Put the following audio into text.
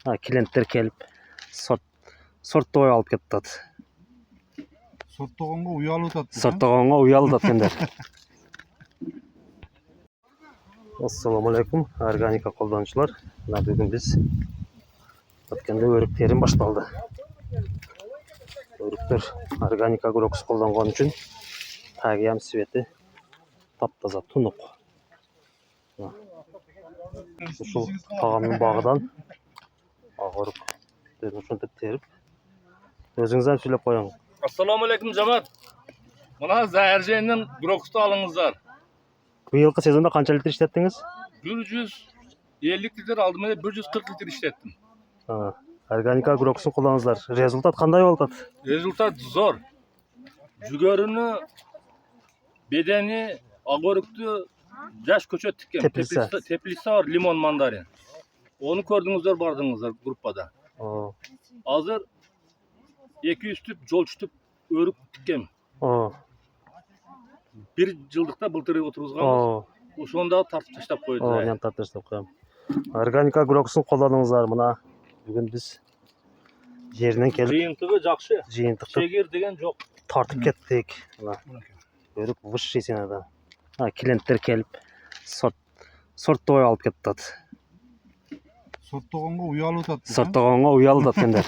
Klienттер келіп, сорттоой алып кетті. Сорттоғанға ұялы ұтады. Сорттоғанға ұялы ұтады. Ассаламу алейкум, органика қолданушылар. Бүгін біз өткенде өріктерін башталды. Өріктер органика грокс қолданған үшін тағиям светі тап-таза тұнық. Бұл тағамның бағыдан ағырықтерін шынтып теріп, өзіңізден сөйлеп қойың. Assalomu alaykum jamoat. Mana Zahirjayindan Grok'stu alыңыздар. Биылғы сезонда қанша литр іштеттіңіз? 150 litr aldım, 140 litr işlettim. Органика гроксын қолданыңыздар. Результат қандай болды? Результат zor. Жүгеріні, bedeni, agoruktu, yaş köçet tikкен. Teplisi var, limon, mandarin. Onu gördüğünüzler bardыңыздар gruppada. Hazır 200 tüp, jolç tüp örük tikкен. Bir жылдықта былтыры отырғызғанбыз. Сонда тартып таштап қойды. Тартып таштап қойдым. Органика гроксын қолданыңыздар. Мына бүгін біз жерінен келіп, жиынтығы жақсы. Жиынтықты шегер деген жоқ. Тартып кеттік. Өрік высший сенада. Клиенттер келіп, сорттоой алып кетті. Сорттоғанға ұялы ұтады. Сорттоғанға ұялы ұтады.